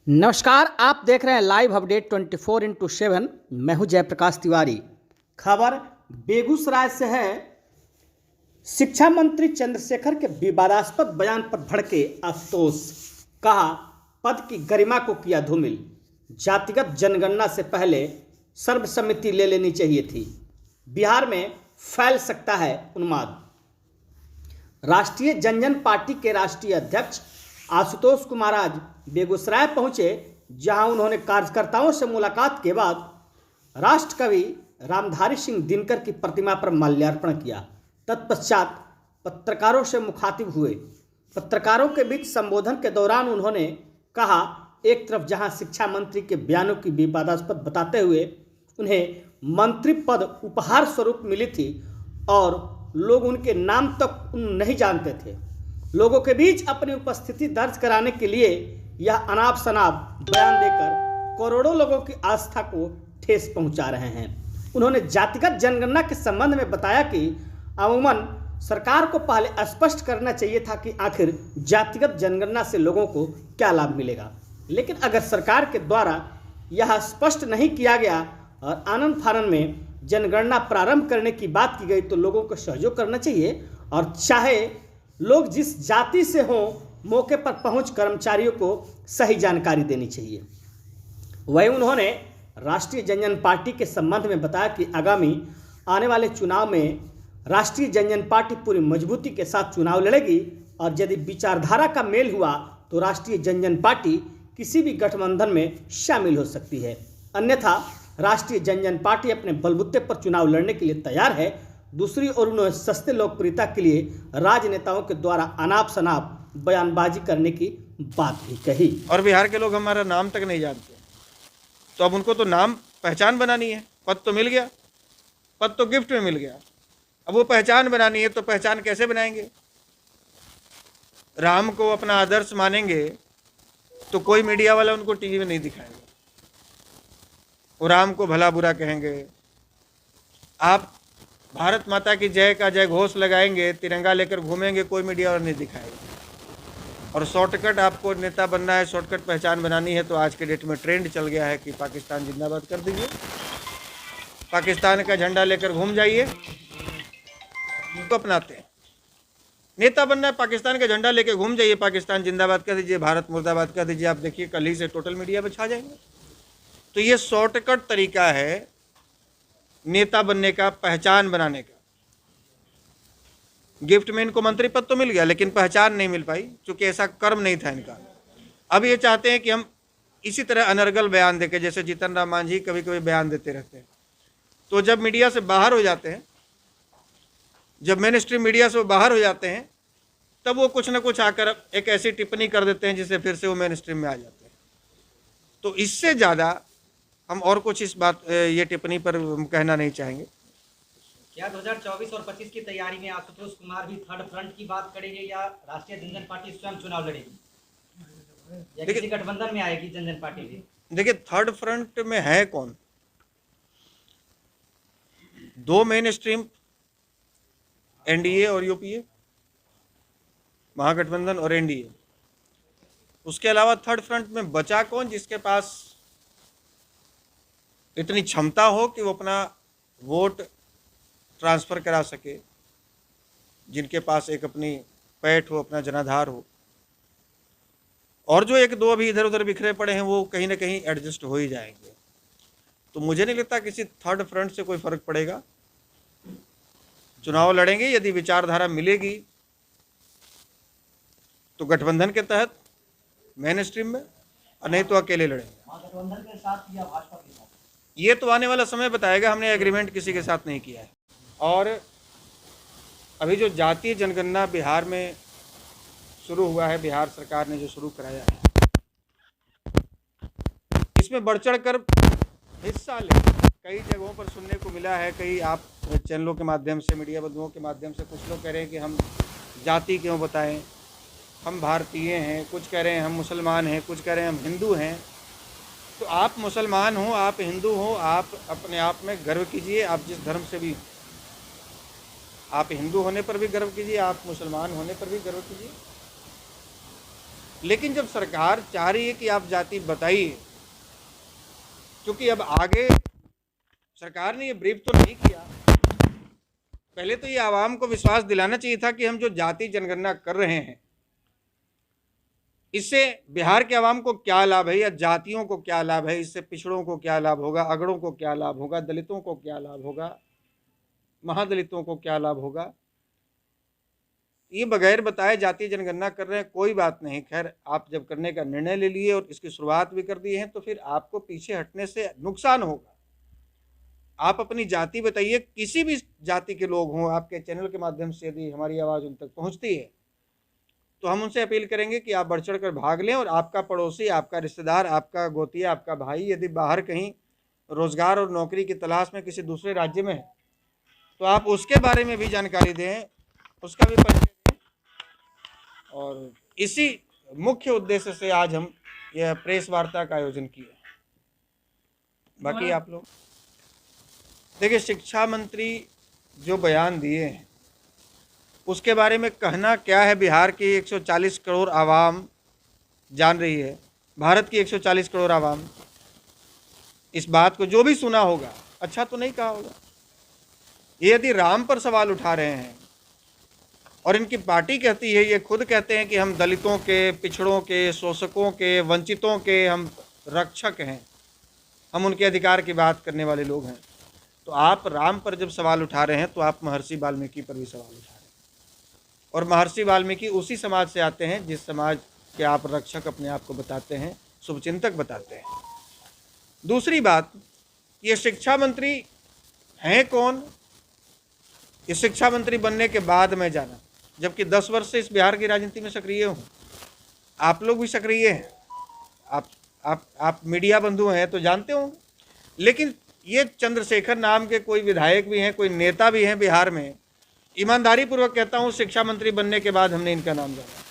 नमस्कार, आप देख रहे हैं लाइव अपडेट 24x7। मैं हूं जयप्रकाश तिवारी। खबर बेगूसराय से है। शिक्षा मंत्री चंद्रशेखर के विवादास्पद बयान पर भड़के आशुतोष। कहा, पद की गरिमा को किया धूमिल। जातिगत जनगणना से पहले सर्वसम्मति ले लेनी चाहिए थी। बिहार में फैल सकता है उन्माद। राष्ट्रीय जनजन पार्टी के राष्ट्रीय अध्यक्ष आशुतोष कुमार आज बेगूसराय पहुंचे, जहां उन्होंने कार्यकर्ताओं से मुलाकात के बाद राष्ट्रकवि रामधारी सिंह दिनकर की प्रतिमा पर माल्यार्पण किया। तत्पश्चात पत्रकारों से मुखातिब हुए। पत्रकारों के बीच संबोधन के दौरान उन्होंने कहा, एक तरफ जहां शिक्षा मंत्री के बयानों की विवादास्पद बताते हुए उन्हें मंत्री पद उपहार स्वरूप मिली थी और लोग उनके नाम तक नहीं जानते थे, लोगों के बीच अपनी उपस्थिति दर्ज कराने के लिए यह अनाप शनाप बयान देकर करोड़ों लोगों की आस्था को ठेस पहुंचा रहे हैं। उन्होंने जातिगत जनगणना के संबंध में बताया कि अमूमन सरकार को पहले स्पष्ट करना चाहिए था कि आखिर जातिगत जनगणना से लोगों को क्या लाभ मिलेगा, लेकिन अगर सरकार के द्वारा यह स्पष्ट नहीं किया गया और आनन फानन में जनगणना प्रारंभ करने की बात की गई तो लोगों को सहयोग करना चाहिए और चाहे लोग जिस जाति से हों, मौके पर पहुंच कर्मचारियों को सही जानकारी देनी चाहिए। वहीं उन्होंने राष्ट्रीय जनजन पार्टी के संबंध में बताया कि आगामी आने वाले चुनाव में राष्ट्रीय जनजन पार्टी पूरी मजबूती के साथ चुनाव लड़ेगी और यदि विचारधारा का मेल हुआ तो राष्ट्रीय जनजन पार्टी किसी भी गठबंधन में शामिल हो सकती है। अन्यथा राष्ट्रीय जनजन पार्टी अपने बलबूते पर चुनाव लड़ने के लिए तैयार है। दूसरी ओर उन्होंने सस्ते लोकप्रियता के लिए राजनेताओं के द्वारा अनाप शनाप बयानबाजी करने की बात भी कही। और बिहार के लोग हमारा नाम तक नहीं जानते, तो अब उनको तो नाम पहचान बनानी है। पद तो मिल गया, पद तो गिफ्ट में मिल गया, अब वो पहचान बनानी है, तो पहचान कैसे बनाएंगे? राम को अपना आदर्श मानेंगे तो कोई मीडिया वाला उनको टीवी में नहीं दिखाएगा, वो राम को भला बुरा कहेंगे। आप भारत माता की जय का जय घोष लगाएंगे, तिरंगा लेकर घूमेंगे, कोई मीडिया वाला नहीं दिखाएगा। और शॉर्टकट आपको नेता बनना है, शॉर्टकट पहचान बनानी है, तो आज के डेट में ट्रेंड चल गया है कि पाकिस्तान जिंदाबाद कर दीजिए, पाकिस्तान का झंडा लेकर घूम जाइए, तो अपनाते हैं। नेता बनना है, पाकिस्तान का झंडा लेकर घूम जाइए, पाकिस्तान जिंदाबाद कर दीजिए, भारत मुर्दाबाद कर दीजिए, आप देखिए कल ही से टोटल मीडिया में छा जाएंगे। तो ये शॉर्टकट तरीका है नेता बनने का, पहचान बनाने का। गिफ्ट में इनको मंत्री पद तो मिल गया, लेकिन पहचान नहीं मिल पाई, क्योंकि ऐसा कर्म नहीं था इनका। अब ये चाहते हैं कि हम इसी तरह अनर्गल बयान देके, जैसे जीतन राम मांझी कभी कभी बयान देते रहते हैं, तो जब मीडिया से बाहर हो जाते हैं, जब मेन स्ट्रीम मीडिया से वो बाहर हो जाते हैं, तब वो कुछ ना कुछ आकर एक ऐसी टिप्पणी कर देते हैं जिससे फिर से वो मेन स्ट्रीम में आ जाते हैं। तो इससे ज़्यादा हम और कुछ इस बात ये टिप्पणी पर कहना नहीं चाहेंगे। क्या 2024 और 25 की तैयारी में आशुतोष कुमार भी थर्ड फ्रंट की बात करेंगे या राष्ट्रीय जनजन पार्टी स्वयं चुनाव लड़ेगी या किसी गठबंधन में आएगी जनजन पार्टी भी? देखिए, थर्ड फ्रंट में है कौन? दो मेन स्ट्रीम, एनडीए और यूपीए, महागठबंधन और एनडीए। उसके अलावा थर्ड फ्रंट में बचा कौन जिसके पास इतनी क्षमता हो कि वो अपना वोट ट्रांसफ़र करा सके, जिनके पास एक अपनी पैठ हो, अपना जनाधार हो। और जो एक दो अभी इधर उधर बिखरे पड़े हैं, वो कहीं ना कहीं एडजस्ट हो ही जाएंगे। तो मुझे नहीं लगता किसी थर्ड फ्रंट से कोई फ़र्क पड़ेगा। चुनाव लड़ेंगे, यदि विचारधारा मिलेगी तो गठबंधन के तहत मेन स्ट्रीम में, और नहीं तो अकेले लड़ेंगे। गठबंधन के साथ या भाजपा के साथ, ये तो आने वाला समय बताएगा। हमने एग्रीमेंट किसी के साथ नहीं किया है। और अभी जो जातीय जनगणना बिहार में शुरू हुआ है, बिहार सरकार ने जो शुरू कराया है, इसमें बढ़ चढ़ कर हिस्सा ले। कई जगहों पर सुनने को मिला है, कई आप चैनलों के माध्यम से, मीडिया बंधुओं के माध्यम से कुछ लोग कह रहे हैं कि हम जाति क्यों बताएं, हम भारतीय हैं, कुछ कह रहे हैं हम मुसलमान हैं, कुछ कह रहे हैं हम हिंदू हैं। तो आप मुसलमान हो, आप हिंदू हो, आप अपने आप में गर्व कीजिए। आप जिस धर्म से भी, आप हिंदू होने पर भी गर्व कीजिए, आप मुसलमान होने पर भी गर्व कीजिए। लेकिन जब सरकार चाह रही है कि आप जाति बताइए, क्योंकि अब आगे सरकार ने ये ब्रीफ तो नहीं किया, पहले तो ये आवाम को विश्वास दिलाना चाहिए था कि हम जो जाति जनगणना कर रहे हैं इससे बिहार के आवाम को क्या लाभ है, या जातियों को क्या लाभ है, इससे पिछड़ों को क्या लाभ होगा, अगड़ों को क्या लाभ होगा, दलितों को क्या लाभ होगा, महादलितों को क्या लाभ होगा। ये बगैर बताए जातीय जनगणना कर रहे हैं, कोई बात नहीं। खैर, आप जब करने का निर्णय ले लिए और इसकी शुरुआत भी कर दिए हैं तो फिर आपको पीछे हटने से नुकसान होगा। आप अपनी जाति बताइए, किसी भी जाति के लोग हों, आपके चैनल के माध्यम से यदि हमारी आवाज़ उन तक पहुंचती है तो हम उनसे अपील करेंगे कि आप बढ़ चढ़ कर भाग लें, और आपका पड़ोसी, आपका रिश्तेदार, आपका गोतिया, आपका भाई यदि बाहर कहीं रोजगार और नौकरी की तलाश में किसी दूसरे राज्य में है तो आप उसके बारे में भी जानकारी दें, उसका भी परिचय दें। और इसी मुख्य उद्देश्य से आज हम यह प्रेस वार्ता का आयोजन किया। बाकी आप लोग देखिए, शिक्षा मंत्री जो बयान दिए हैं उसके बारे में कहना क्या है। बिहार की 140 करोड़ आवाम जान रही है, भारत की 140 करोड़ आवाम इस बात को जो भी सुना होगा अच्छा तो नहीं कहा होगा। ये यदि राम पर सवाल उठा रहे हैं और इनकी पार्टी कहती है, ये खुद कहते हैं कि हम दलितों के, पिछड़ों के, शोषकों के, वंचितों के हम रक्षक हैं, हम उनके अधिकार की बात करने वाले लोग हैं, तो आप राम पर जब सवाल उठा रहे हैं तो आप महर्षि वाल्मीकि पर भी सवाल उठा रहे हैं। और महर्षि वाल्मीकि उसी समाज से आते हैं जिस समाज के आप रक्षक अपने आप को बताते हैं, शुभचिंतक बताते हैं। दूसरी बात, ये शिक्षा मंत्री हैं कौन, ये शिक्षा मंत्री बनने के बाद मैं जाना, जबकि 10 वर्ष से इस बिहार की राजनीति में सक्रिय हूँ। आप लोग भी सक्रिय हैं, आप मीडिया बंधु हैं तो जानते होंगे। लेकिन ये चंद्रशेखर नाम के कोई विधायक भी हैं, कोई नेता भी हैं बिहार में, ईमानदारी पूर्वक कहता हूँ, शिक्षा मंत्री बनने के बाद हमने इनका नाम जाना।